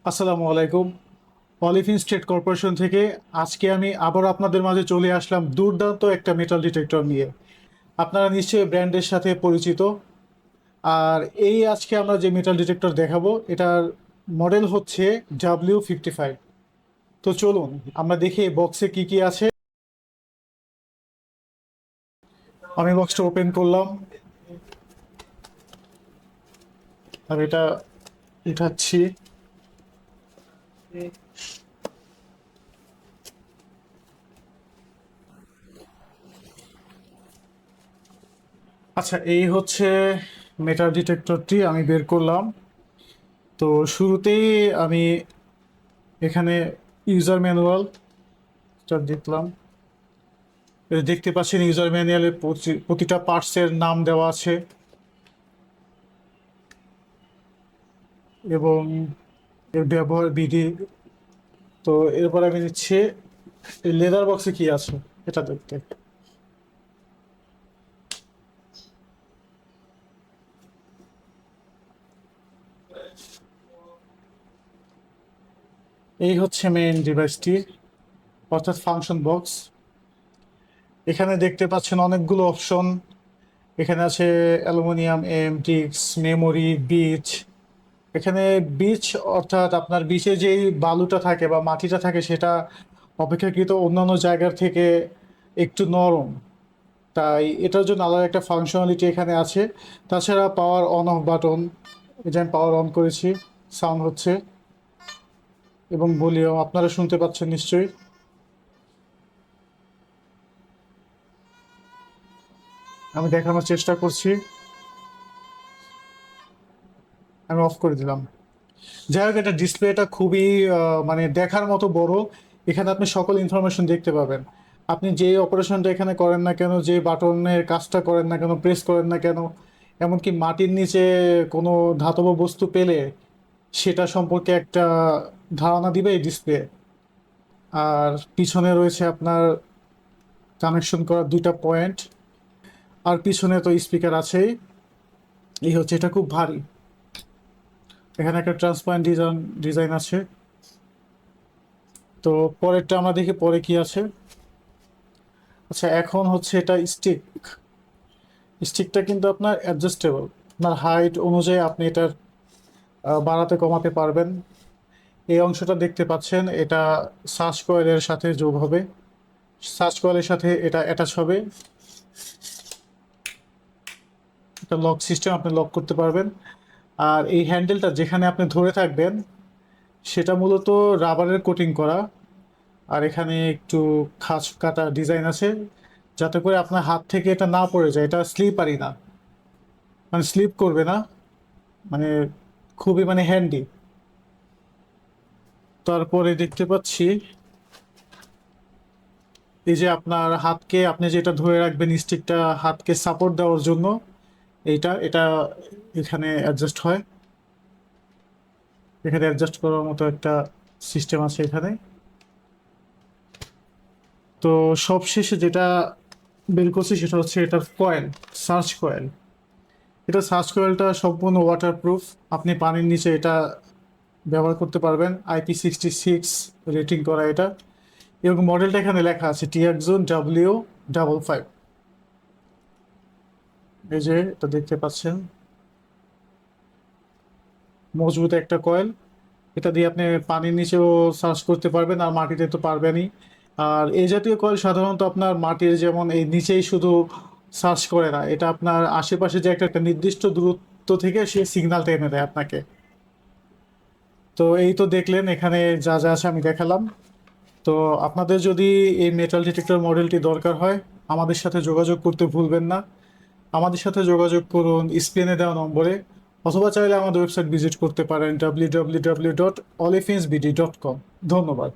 আসসালামু আলাইকুম। Olivine state corporation থেকে আজকে আমি আবার আপনাদের মাঝে চলে আসলাম দুর্দান্ত একটা মেটাল ডিটেক্টর নিয়ে। আপনারা নিশ্চয়ই ব্র্যান্ডের সাথে পরিচিত। আর এই আজকে আমরা যে মেটাল ডিটেক্টর দেখাবো এটার মডেল হচ্ছে W55। তো চলুন আমরা দেখি এই বক্সে কি কি আছে। আমি বক্সটা ওপেন করলাম আর এটা উঠাচ্ছি। আচ্ছা, এই হচ্ছে মেটাল ডিটেক্টরটি আমি বের করলাম। তো শুরুতেই আমি এখানে ইউজার ম্যানুয়ালটা দেখলাম। দেখতে পাচ্ছেন ইউজার ম্যানুয়ালে প্রতিটা পার্টসের নাম দেওয়া আছে এবং এর ব্যবহার বিধি। তো এরপর আমি নিচ্ছি লেদার বক্সে কি আছে এটা দেখতে। এই হচ্ছে মেইন ডিভাইসটি, অর্থাৎ ফাংশন বক্স। এখানে দেখতে পাচ্ছেন অনেকগুলো অপশন। এখানে আছে অ্যালুমিনিয়াম, এমটিক্স, মেমোরি, বিচ। এখানে বিচ অর্থাৎ আপনার বিচে যেই বালুটা থাকে বা মাটিটা থাকে সেটা অপেক্ষাকৃত অন্যান্য জায়গার থেকে একটু নরম, তাই এটার জন্য আলাদা একটা ফাংশনালিটি এখানে আছে। তাছাড়া পাওয়ার অন অফ বাটন, এই যে আমি পাওয়ার অন করেছি, সাউন্ড হচ্ছে এবং ভলিউম আপনারা শুনতে পাচ্ছেন নিশ্চয়ই। আমি দেখানোর চেষ্টা করছি, আমি অফ করে দিলাম। যাই হোক, এটা ডিসপ্লেটা খুবই মানে দেখার মতো বড়। এখানে আপনি সকল ইনফরমেশন দেখতে পাবেন। আপনি যে অপারেশনটা এখানে করেন না কেন, যে বাটনের কাজটা করেন না কেন, প্রেস করেন না কেন, এমনকি মাটির নিচে কোনো ধাতব বস্তু পেলে সেটা সম্পর্কে একটা ধারণা দিবে এই ডিসপ্লে। আর পিছনে রয়েছে আপনার কানেকশন করার দুইটা পয়েন্ট। আর পিছনে তো স্পিকার আছেই। এই হচ্ছে, এটা খুব ভারী। এখানে একটা ট্রান্সপারেন্ট ডিজাইন আছে। তো পরেরটা আমরা দেখি পরে কি আছে। আচ্ছা, এখন হচ্ছে এটা স্টিকটা কিন্তু আপনার অ্যাডজাস্টেবল। আপনার হাইট অনুযায়ী আপনি এটার বাড়াতে কমাতে পারবেন। এই অংশটা দেখতে পাচ্ছেন, এটা সার্চ কয়েলের সাথে যোগ হবে। সার্চ কয়েলের সাথে এটা অ্যাটাচ হবে। এটা লক সিস্টেম, আপনি লক করতে পারবেন। আর এই হ্যান্ডেলটা যেখানে আপনি ধরে থাকবেন সেটা মূলত রাবারের কোটিং করা। আর এখানে একটু খাঁজ কাটা ডিজাইন আছে যাতে করে আপনার হাত থেকে এটা না পড়ে যায়। এটা স্লিপারি না, মানে স্লিপ করবে না, মানে খুবই মানে হ্যান্ডি। তারপরে দেখতে পাচ্ছি এই যে আপনার হাতকে আপনি যেটা ধরে রাখবেন স্টিকটা হাতকে সাপোর্ট দেওয়ার জন্য, এটা এখানে অ্যাডজাস্ট হয়। এখানে অ্যাডজাস্ট করার মতো একটা সিস্টেম আছে এখানে। তো সবশেষে যেটা বের করছি সেটা হচ্ছে এটার কয়েল, সার্চ কয়েল। এটা সার্চ কয়েলটা সম্পূর্ণ ওয়াটারপ্রুফ। আপনি পানির নিচে এটা ব্যবহার করতে পারবেন। IP66 রেটিং করা এটা, এবং মডেলটা এখানে লেখা আছে টিয়াকজোন W55। এই যে এটা দেখতে পাচ্ছেন, মজবুত একটা কয়েল। এটা দিয়ে আপনি পানির নিচেও সার্চ করতে পারবেন, আর মাটিতে তো পারবেনই। আর এই জাতীয় কয়েল সাধারণত আপনার মাটির যেমন এই নিচেই শুধু সার্চ করে না, এটা আপনার আশেপাশে যে একটা একটা নির্দিষ্ট দূরত্ব থেকে সে সিগন্যালটা এনে দেয় আপনাকে। তো এই তো দেখলেন এখানে যা যা আছে আমি দেখালাম। তো আপনাদের যদি এই মেটাল ডিটেক্টর মডেলটি দরকার হয় আমাদের সাথে যোগাযোগ করতে ভুলবেন না। আমাদের সাথে যোগাযোগ করুন স্ক্রিনে দেওয়া নম্বরে, অথবা চাইলে আমাদের ওয়েবসাইট ভিজিট করতে পারেন www.olifinsbd.com। ধন্যবাদ।